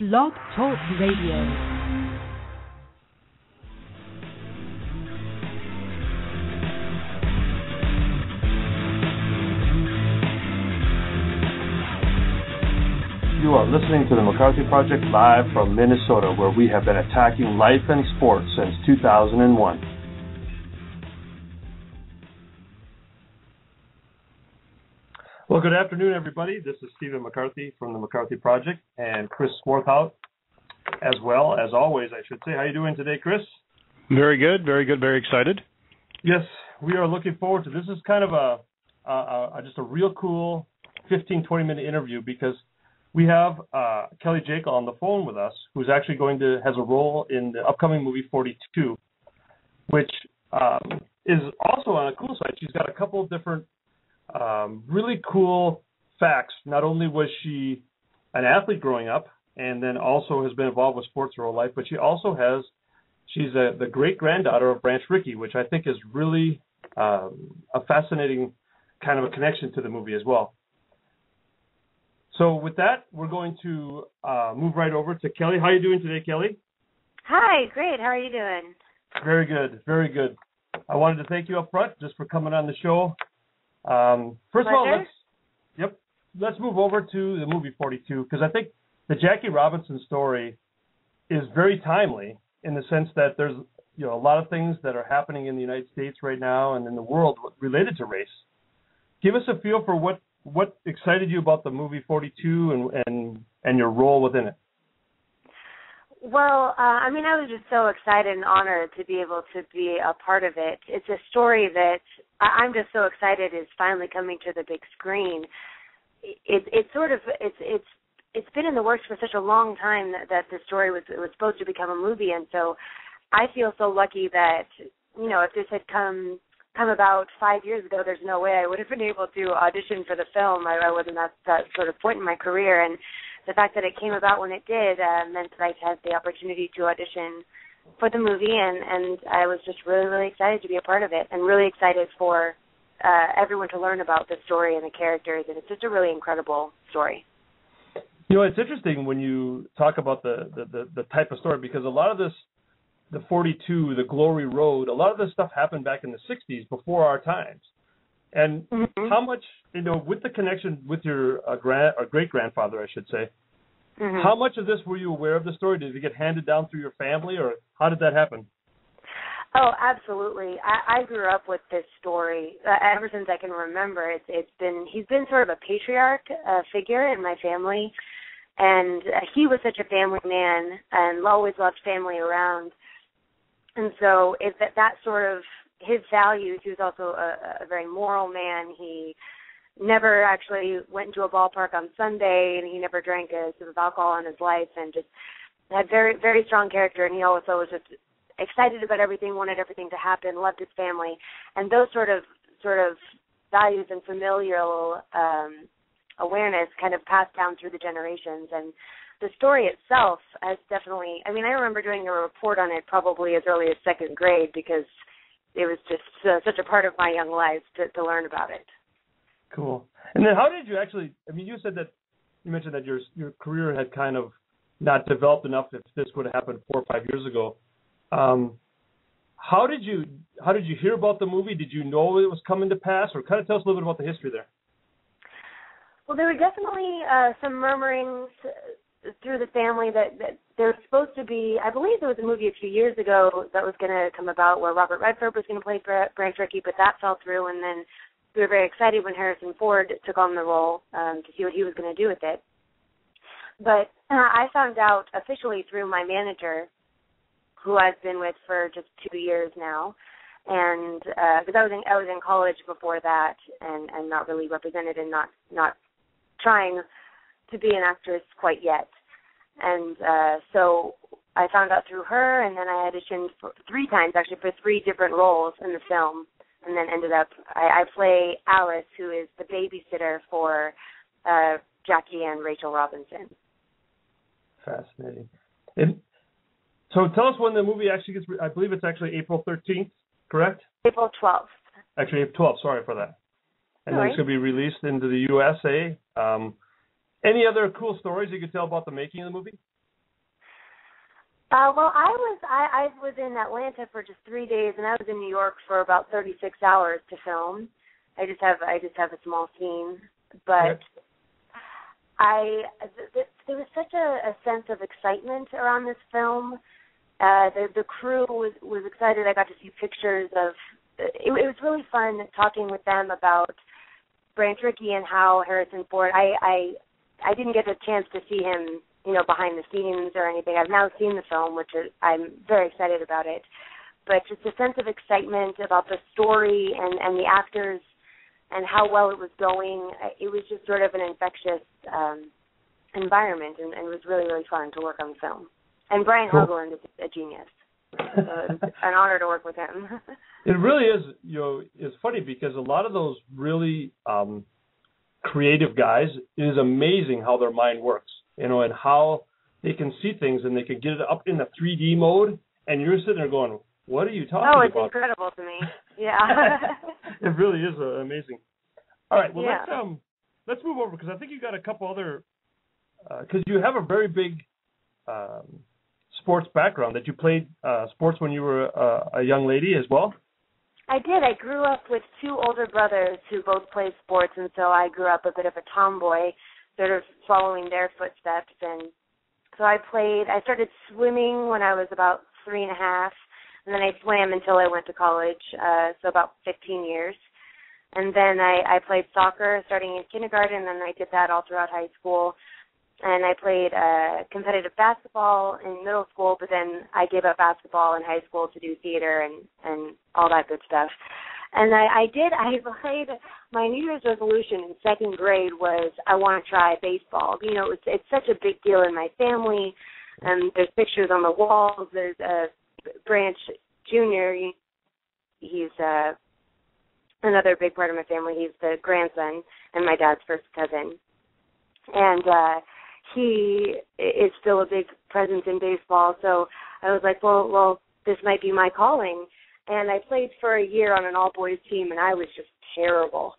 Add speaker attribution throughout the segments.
Speaker 1: Blog Talk Radio.
Speaker 2: You are listening to the McCarthy Project live from Minnesota, where we have been attacking life and sports since 2001. Well, good afternoon, everybody. This is Stephen McCarthy from the McCarthy Project, and Chris Swarthout, as well, as always, I should say. How are you doing today, Chris?
Speaker 3: Very good, very excited.
Speaker 2: Yes, we are looking forward to this. Is kind of just a real cool 15, 20-minute interview because we have Kelley Jakle on the phone with us, who's actually has a role in the upcoming movie 42, which is also on a cool side. She's got a couple of different really cool facts. Not only was she an athlete growing up and then also has been involved with sports her whole life, but she's the great-granddaughter of Branch Rickey, which I think is really a fascinating kind of a connection to the movie as well. So with that, we're going to move right over to Kelley. How are you doing today, Kelley?
Speaker 4: Hi, great. How are you doing?
Speaker 2: Very good, very good. I wanted to thank you up front just for coming on the show. First of all, let's move over to the movie 42, because I think the Jackie Robinson story is very timely in the sense that there's a lot of things that are happening in the United States right now and in the world related to race. Give us a feel for what excited you about the movie 42 and your role within it.
Speaker 4: Well, I was just so excited and honored to be able to be a part of it. It's a story that I'm just so excited is finally coming to the big screen. It's been in the works for such a long time that the story was supposed to become a movie, and so I feel so lucky that if this had come about 5 years ago, there's no way I would have been able to audition for the film. I wasn't at that sort of point in my career, and the fact that it came about when it did meant that I had the opportunity to audition for the movie, and I was just really, really excited to be a part of it, and really excited for everyone to learn about the story and the characters, and it's just a really incredible story.
Speaker 2: It's interesting when you talk about the type of story, because a lot of this, the 42, the Glory Road, a lot of this stuff happened back in the 60s, before our times. And how much, with the connection with your great-grandfather, I should say, how much of this were you aware of the story? Did it get handed down through your family, or how did that happen?
Speaker 4: Oh, absolutely. I grew up with this story ever since I can remember. He's been sort of a patriarch figure in my family, and he was such a family man and always loved family around. And so that sort of his values, he was also a very moral man. He never actually went into a ballpark on Sunday, and he never drank a sip of alcohol in his life, and just had very, very strong character. And he also was just excited about everything, wanted everything to happen, loved his family. And those sort of values and familial awareness kind of passed down through the generations. And the story itself has definitely, I rember doing a report on it probably as early as second grade, because it was just such a part of my young life to learn about it.
Speaker 2: Cool. And then how did you actually, you mentioned that your career had kind of not developed enough if this would have happened 4 or 5 years ago. How did you hear about the movie? Did you know it was coming to pass, or kind of tell us a little bit about the history there?
Speaker 4: Well, there were definitely some murmurings through the family that there was supposed to be, I believe there was a movie a few years ago that was going to come about where Robert Redford was going to play Branch Rickey, but that fell through, and then we were very excited when Harrison Ford took on the role to see what he was going to do with it. But I found out officially through my manager, who I've been with for just 2 years now, and because I was in college before that, and not really represented and not trying to be an actress quite yet. And so I found out through her, and then I auditioned 3 times, actually, for 3 different roles in the film, and then ended up, I play Alice, who is the babysitter for Jackie and Rachel Robinson.
Speaker 2: Fascinating. So tell us when the movie actually gets, I believe it's actually April 13th, correct?
Speaker 4: April 12th.
Speaker 2: Actually, April 12th, sorry for that. And then it's going to be released into the USA. Any other cool stories you could tell about the making of the movie?
Speaker 4: Well, I was in Atlanta for just 3 days, and I was in New York for about 36 hours to film. I just have a small scene, but there was such a sense of excitement around this film. The crew was excited. I got to see pictures of. It was really fun talking with them about Branch Rickey and how Harrison Ford. I didn't get a chance to see him, behind the scenes or anything. I've now seen the film, I'm very excited about it. But just a sense of excitement about the story and the actors and how well it was going. It was just sort of an infectious environment, and it was really, really fun to work on the film. And Brian Helgeland is a genius. So it's an honor to work with him.
Speaker 2: It really is. It's funny because a lot of those really creative guys, it is amazing how their mind works, and how they can see things and they can get it up in the 3D mode, and you're sitting there going, what are you talking about?
Speaker 4: Oh, it's incredible to me. Yeah.
Speaker 2: It really is amazing. All right, well, let's move over because I think you got a couple other, because you have a very big sports background, that you played sports when you were a young lady as well?
Speaker 4: I did. I grew up with two older brothers who both played sports, and so I grew up a bit of a tomboy, sort of following their footsteps. And so I started swimming when I was about 3.5, and then I swam until I went to college, so about 15 years. And then I played soccer starting in kindergarten, and then I did that all throughout high school. And I played competitive basketball in middle school, but then I gave up basketball in high school to do theater and all that good stuff. And I played, my New Year's resolution in second grade was I want to try baseball. It's such a big deal in my family, and there's pictures on the walls. There's Branch Jr., he's another big part of my family. He's the grandson and my dad's first cousin. And he is still a big presence in baseball, so I was like, well, this might be my calling. And I played for a year on an all-boys team, and I was just terrible.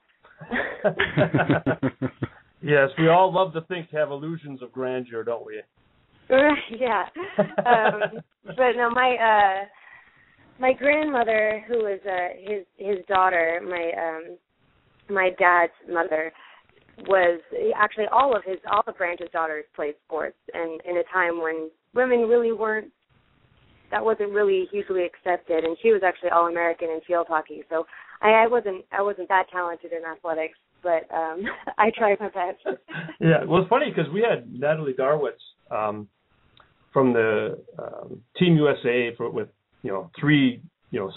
Speaker 2: Yes, we all love to have illusions of grandeur, don't we?
Speaker 4: Yeah. But no, my grandmother, who was his daughter, my dad's mother, was actually all of Branch's daughters played sports, and in a time when women really that wasn't really hugely accepted, and she was actually All-American in field hockey. So I wasn't that talented in athletics, but I tried my best.
Speaker 2: Yeah, well, it's funny because we had Natalie Darwitz from the Team USA with 3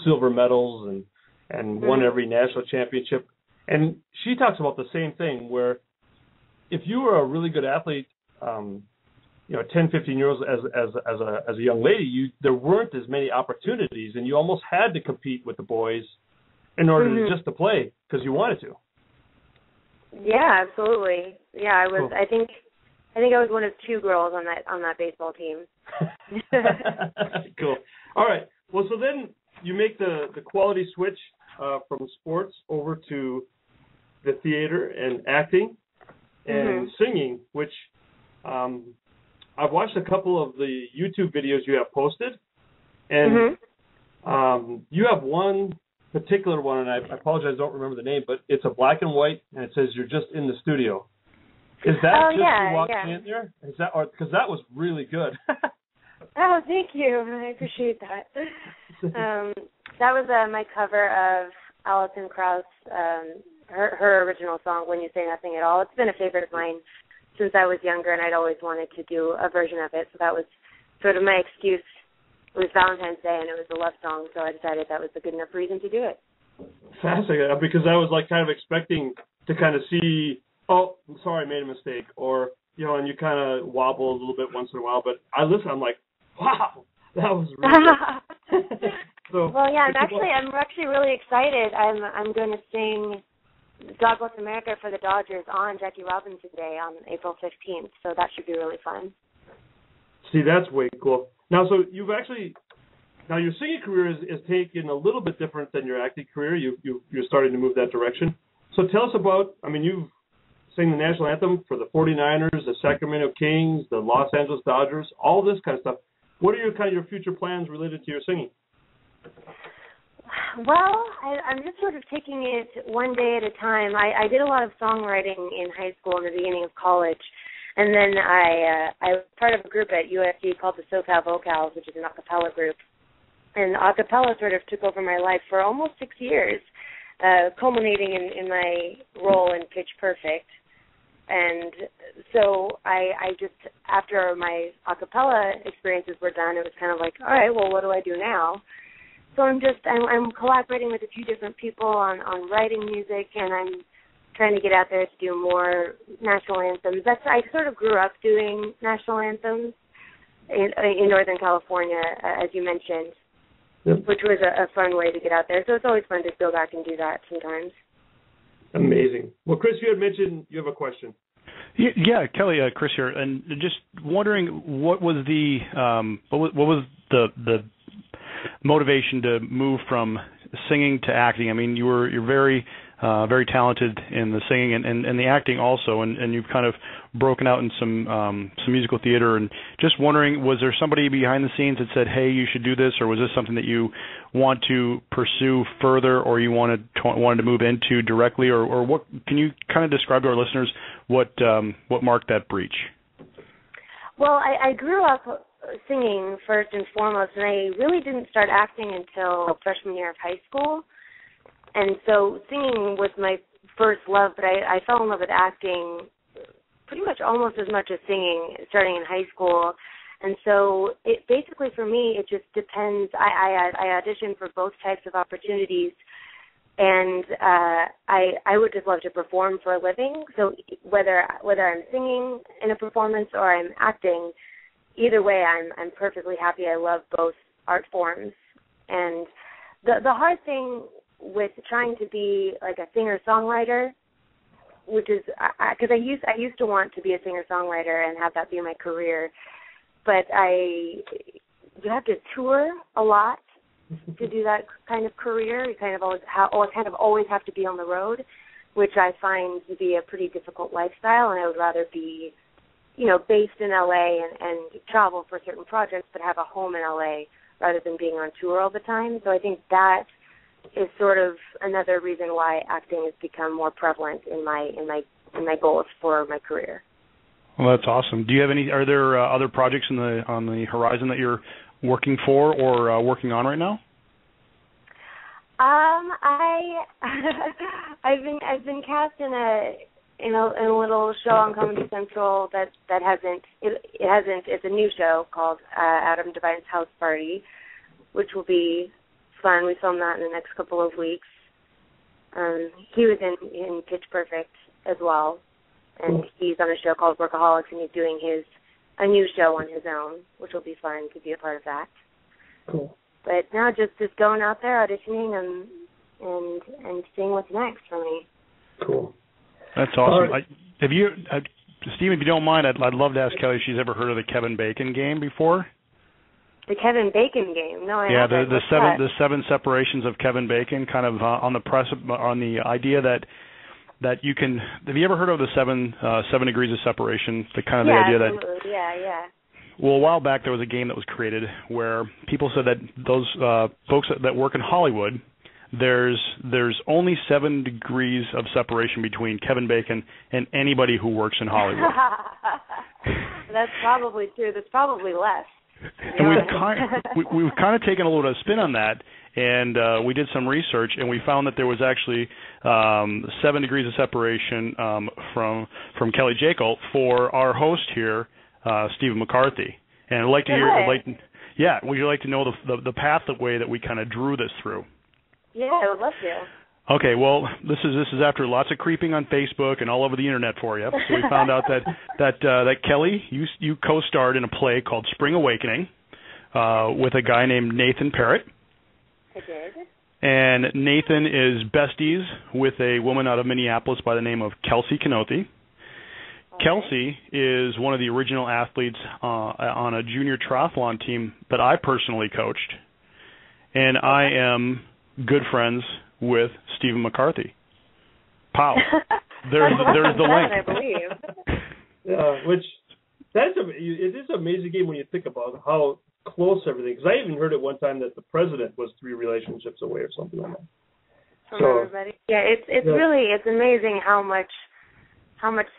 Speaker 2: silver medals and won every national championship. And she talks about the same thing, where if you were a really good athlete, 10, 15 years as a young lady, there weren't as many opportunities, and you almost had to compete with the boys in order just to play because you wanted to. Yeah,
Speaker 4: absolutely. Yeah, I was. Cool. I think I was one of 2 girls on that baseball team.
Speaker 2: Cool. All right. Well, so then you make the quality switch from sports over to the theater and acting and singing, which I've watched a couple of the YouTube videos you have posted, and you have one particular one, and I apologize, I don't remember the name, but it's a black and white, and it says you're just in the studio. Is that you walking in there? Is that, or because that was really good?
Speaker 4: Oh, thank you. I appreciate that. That was my cover of Alison Krauss, her original song, When You Say Nothing at All. It's been a favorite of mine since I was younger, and I'd always wanted to do a version of it, so that was sort of my excuse. It was Valentine's Day, and it was a love song, so I decided that was a good enough reason to do it.
Speaker 2: Fascinating, because I was kind of expecting to kind of see, oh, I'm sorry, I made a mistake, or, and you kind of wobble a little bit once in a while, but I'm like, wow, that was really good. So,
Speaker 4: well, yeah, I'm actually really excited. I'm going to sing God Bless America for the Dodgers on Jackie Robinson Day on April 15th, so that should be really fun.
Speaker 2: See, that's way cool. Now, so you've actually, your singing career is taken a little bit different than your acting career. You're starting to move that direction. So tell us about, you've sang the national anthem for the 49ers, the Sacramento Kings, the Los Angeles Dodgers, all this kind of stuff. What are your future plans related to your singing?
Speaker 4: Well, I'm just sort of taking it one day at a time. I did a lot of songwriting in high school and the beginning of college, and then I was part of a group at USC called the SoCal Vocals, which is an a cappella group. And a cappella sort of took over my life for almost 6 years, culminating in my role in Pitch Perfect. And so I just, after my a cappella experiences were done, it was kind of like, all right, well, what do I do now? So I'm collaborating with a few different people on writing music, and I'm trying to get out there to do more national anthems. I sort of grew up doing national anthems in Northern California, as you mentioned, yep, which was a fun way to get out there. So it's always fun to go back and do that sometimes.
Speaker 2: Amazing. Well, Chris, you had mentioned you have a question.
Speaker 3: Yeah, Kelley, Chris here, and just wondering what was the motivation to move from singing to acting? I mean, you're very talented in the singing and the acting also, and you've kind of broken out in some musical theater. And just wondering, was there somebody behind the scenes that said, "Hey, you should do this," or was this something that you want to pursue further, or you wanted to move into directly, or what? Can you kind of describe to our listeners what marked that breach?
Speaker 4: Well, I grew up singing first and foremost, and I really didn't start acting until freshman year of high school. And so singing was my first love, but I fell in love with acting pretty much almost as much as singing starting in high school. And so it basically for me, it just depends. I auditioned for both types of opportunities, and I would just love to perform for a living. So whether I'm singing in a performance or I'm acting, either way, I'm perfectly happy. I love both art forms. And the hard thing with trying to be like a singer-songwriter, which is because I used to want to be a singer-songwriter and have that be my career, but you have to tour a lot to do that kind of career. You kind of always have to be on the road, which I find to be a pretty difficult lifestyle, and I would rather be based in LA and travel for certain projects, but have a home in LA rather than being on tour all the time. So I think that is sort of another reason why acting has become more prevalent in my goals for my career.
Speaker 3: Well, that's awesome. Do you have are there other projects on the horizon that you're working for or working on right now?
Speaker 4: I've been cast in a little show on Comedy Central that hasn't. It's a new show called Adam Devine's House Party, which will be fun. We filmed that in the next couple of weeks. He was in Pitch Perfect as well, and he's on a show called Workaholics, and he's doing a new show on his own, which will be fun to be a part of that.
Speaker 2: Cool.
Speaker 4: But now just going out there auditioning and seeing what's next for me.
Speaker 2: Cool.
Speaker 3: That's awesome. Right. Steve, if you don't mind, I'd love to ask Kelley if she's ever heard of the Kevin Bacon game before.
Speaker 4: The Kevin Bacon game? No, I haven't.
Speaker 3: Yeah, the seven separations of Kevin Bacon, kind of on the idea that you can. Have you ever heard of the seven degrees of separation? The idea that.
Speaker 4: Absolutely. Yeah.
Speaker 3: Well, a while back there was a game that was created where people said that those folks that work in Hollywood, there's only 7 degrees of separation between Kevin Bacon and anybody who works in Hollywood.
Speaker 4: That's probably true. There's probably less.
Speaker 3: And we've kind of taken a little bit of spin on that, and we did some research, and we found that there was actually 7 degrees of separation from Kelley Jakle for our host here, Stephen McCarthy. And I'd like to hear, would you like to know the pathway that we kind of drew this through?
Speaker 4: Yeah, I would love to.
Speaker 3: Okay, well, this is after lots of creeping on Facebook and all over the internet for you. So we found out that Kelley, you co-starred in a play called Spring Awakening with a guy named Nathan Parrott.
Speaker 4: I did.
Speaker 3: And Nathan is besties with a woman out of Minneapolis by the name of Kelsey Kenothi. Okay. Kelsey is one of the original athletes on a junior triathlon team that I personally coached, and I am good friends with Stephen McCarthy. Pow! There's the link.
Speaker 4: I believe.
Speaker 2: It is an amazing game when you think about how close everything. Because I even heard at one time that the president was 3 relationships away or something like that.
Speaker 4: It's amazing how much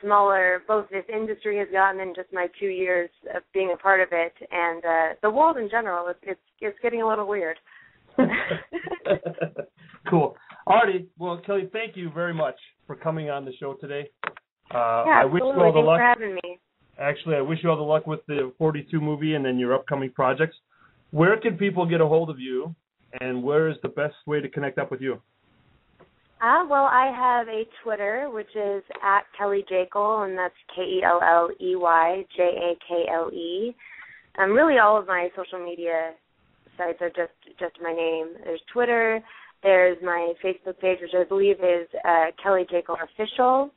Speaker 4: smaller both this industry has gotten in just my 2 years of being a part of it, and the world in general. It's getting a little weird.
Speaker 2: Cool. Alrighty. Well, Kelley, thank you very much for coming on the show today.
Speaker 4: I wish you all the luck. Thanks for having me.
Speaker 2: Actually, I wish you all the luck with the 42 movie and then your upcoming projects. Where can people get a hold of you, and where is the best way to connect up with you?
Speaker 4: Well, I have a Twitter, which is at Kelley Jakle, and that's KelleyJakle. Really, all of my social media sites are just my name. There's Twitter. There's my Facebook page, which I believe is Kelley Jakle Official.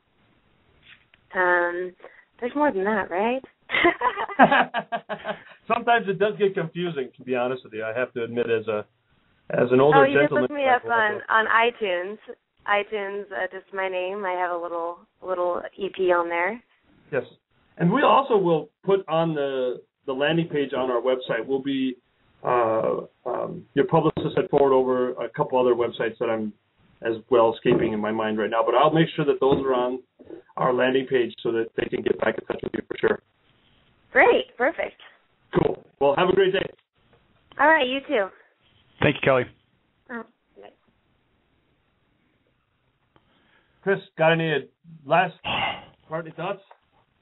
Speaker 4: There's more than that, right?
Speaker 2: Sometimes it does get confusing, to be honest with you. I have to admit, as an older gentleman.
Speaker 4: You can look me up on iTunes. iTunes, just my name. I have a little EP on there.
Speaker 2: Yes, and we also will put on the landing page on our website. Will be your publicist had forward over a couple other websites that I'm as well escaping in my mind right now, but I'll make sure that those are on our landing page so that they can get back in touch with you for sure.
Speaker 4: Great, perfect.
Speaker 2: Cool. Well, have a great day.
Speaker 4: All right, you too.
Speaker 3: Thank you, Kelley.
Speaker 2: Chris, got any last parting thoughts?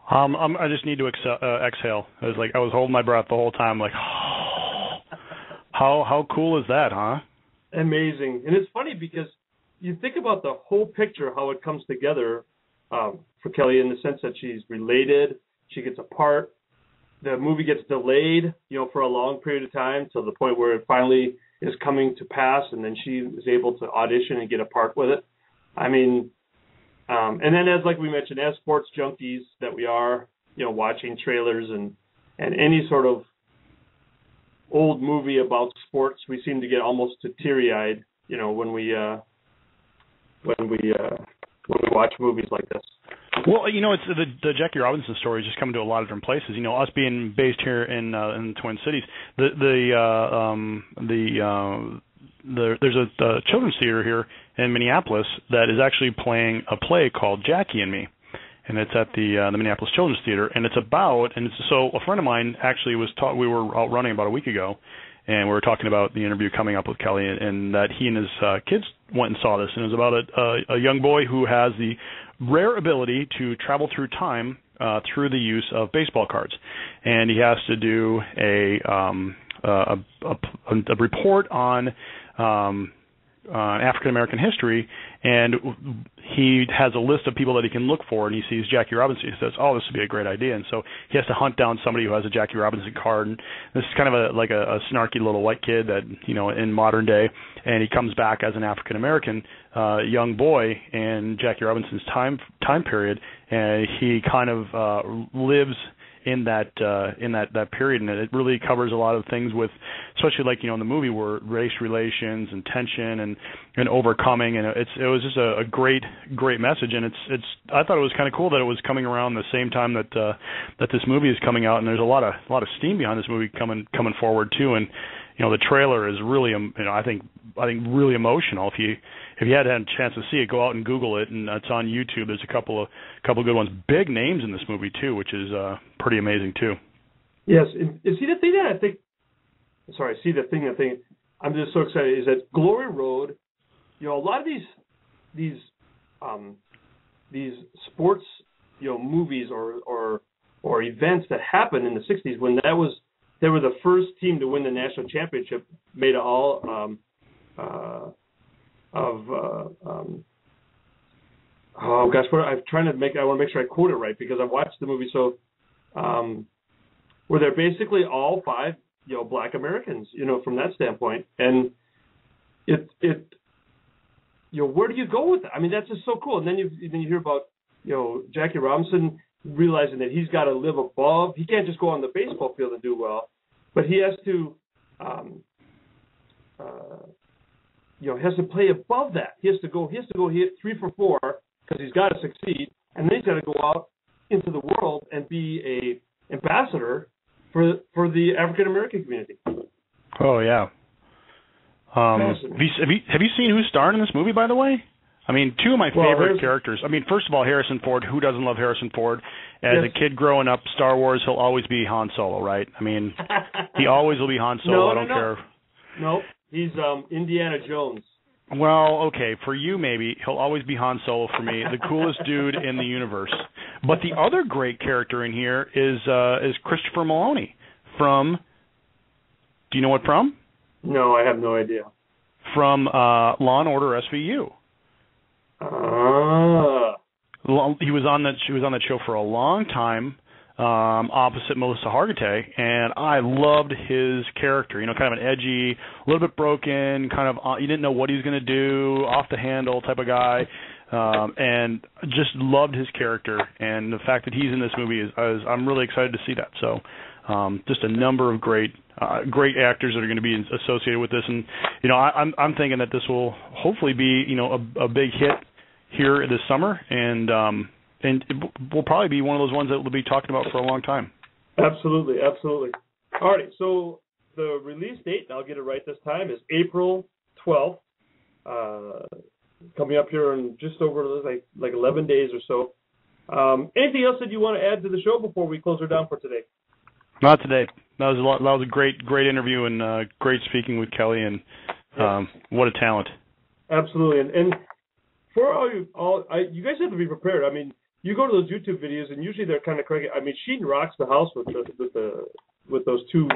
Speaker 3: I just need to exhale. I was holding my breath the whole time, like, how cool is that, huh?
Speaker 2: Amazing. And it's funny because you think about the whole picture, how it comes together for Kelley in the sense that she's related, she gets a part, the movie gets delayed, for a long period of time to the point where it finally is coming to pass, and then she is able to audition and get a part with it. I mean, and then as like we mentioned, as sports junkies that we are, watching trailers and any sort of old movie about sports, we seem to get almost to teary-eyed, when we watch movies like this.
Speaker 3: Well, it's the Jackie Robinson story is just coming to a lot of different places. Us being based here in the Twin Cities, there's a children's theater here in Minneapolis that is actually playing a play called Jackie and Me, and it's at the Minneapolis Children's Theater, and so a friend of mine actually we were out running about a week ago, and we were talking about the interview coming up with Kelley, and that he and his kids went and saw this, and it was about a young boy who has the rare ability to travel through time through the use of baseball cards, and he has to do a report on African American history, and he has a list of people that he can look for, and he sees Jackie Robinson. He says, "Oh, this would be a great idea," and so he has to hunt down somebody who has a Jackie Robinson card. And this is kind of a snarky little white kid that in modern day, and he comes back as an African American young boy in Jackie Robinson's time period, and he kind of lives in that period, and it really covers a lot of things with, especially like in the movie, where race relations and tension and overcoming, and it was just a great message, and it's I thought it was kind of cool that it was coming around the same time that this movie is coming out, and there's a lot of steam behind this movie coming forward too, and the trailer is really I think really emotional. If you hadn't had a chance to see it, go out and Google it, and it's on YouTube. There's a couple of good ones, big names in this movie too, which is pretty amazing too.
Speaker 2: Yes, and see the thing that I think. Sorry, see the thing I'm just so excited is that Glory Road. A lot of these sports movies or events that happened in the '60s when they were the first team to win the national championship, made all I want to make sure I quote it right because I've watched the movie. So, where they're basically all 5, Black Americans, from that standpoint, and where do you go with that? I mean, that's just so cool. And then you hear about, Jackie Robinson realizing that he's got to live above. He can't just go on the baseball field and do well, but he has to, has to play above that. He has to go hit 3 for 4 because he's got to succeed, and then he's got to go out into the world and be a ambassador for the African American community.
Speaker 3: Oh yeah. Have you seen who's starring in this movie, by the way? I mean, two of my favorite characters. I mean, first of all, Harrison Ford. Who doesn't love Harrison Ford? As a kid growing up, Star Wars, he'll always be Han Solo, right? I mean, he always will be Han Solo. I don't care.
Speaker 2: No, he's Indiana Jones.
Speaker 3: Well, okay, for you maybe. He'll always be Han Solo for me, the coolest dude in the universe. But the other great character in here is Christopher Meloni from, do you know what from?
Speaker 2: No, I have no idea.
Speaker 3: From Law & Order SVU. He was on that show for a long time, opposite Melissa Hargitay, and I loved his character. You know, kind of an edgy, a little bit broken, kind of you didn't know what he was going to do, off the handle type of guy, and just loved his character. And the fact that he's in this movie I'm really excited to see that. So, just a number of great actors that are going to be associated with this. And you know, I'm thinking that this will hopefully be a big hit here this summer, and it will probably be one of those ones that we'll be talking about for a long time. Absolutely.
Speaker 2: All right, so the release date, and I'll get it right this time, is April 12th, coming up here in just over like 11 days or so. Anything else that you want to add to the show before we close her down for today?
Speaker 3: Not today. That was a great interview, and great speaking with Kelley, and what a talent.
Speaker 2: Absolutely, and for you guys have to be prepared. I mean, you go to those YouTube videos, and usually they're kind of crazy. I mean, she rocks the house with those two.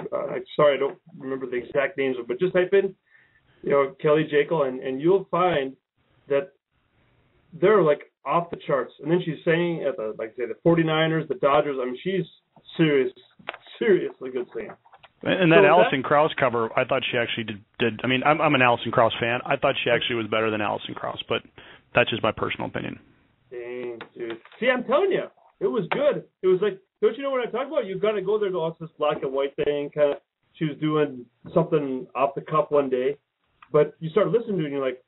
Speaker 2: Sorry, I don't remember the exact names, but just type in, Kelley Jakle, and you'll find that they're like off the charts. And then she's saying at the 49ers, the Dodgers. I mean, she's seriously good singer.
Speaker 3: And that Alison Krauss cover, I thought she actually did. I mean, I'm an Alison Krauss fan. I thought she actually was better than Alison Krauss, but that's just my personal opinion.
Speaker 2: Dang, dude. See, I'm telling you, it was good. It was like, don't you know what I'm talking about? You've got to go there, go, it's this black and white thing. Kind of, she was doing something off the cuff one day, but you start listening to it, and you're like,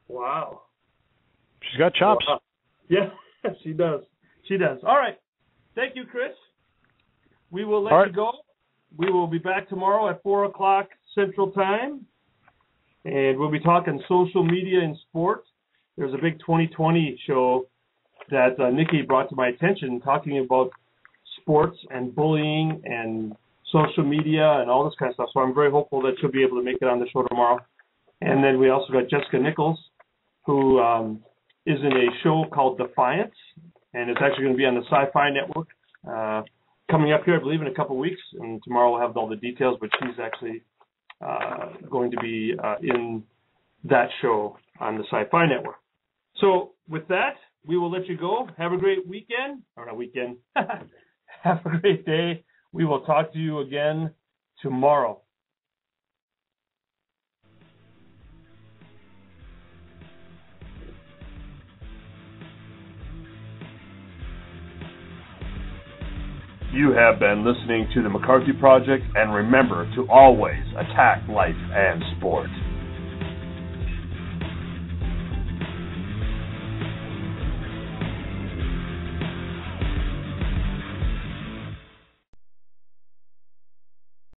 Speaker 2: wow.
Speaker 3: She's got chops.
Speaker 2: Wow. Yeah, she does. All right. Thank you, Chris. We will let you go. We will be back tomorrow at 4 o'clock Central Time, and we'll be talking social media and sports. There's a big 2020 show that Nikki brought to my attention, talking about sports and bullying and social media and all this kind of stuff. So I'm very hopeful that she'll be able to make it on the show tomorrow. And then we also got Jessica Nichols, who is in a show called Defiance, and it's actually going to be on the Sci-Fi Network. Coming up here, I believe, in a couple of weeks, and tomorrow we'll have all the details, but she's actually going to be in that show on the Sci-Fi Network. So with that, we will let you go. Have a great weekend. Or not weekend. Have a great day. We will talk to you again tomorrow. You have been listening to the McCarthy Project, and remember to always attack life and sport.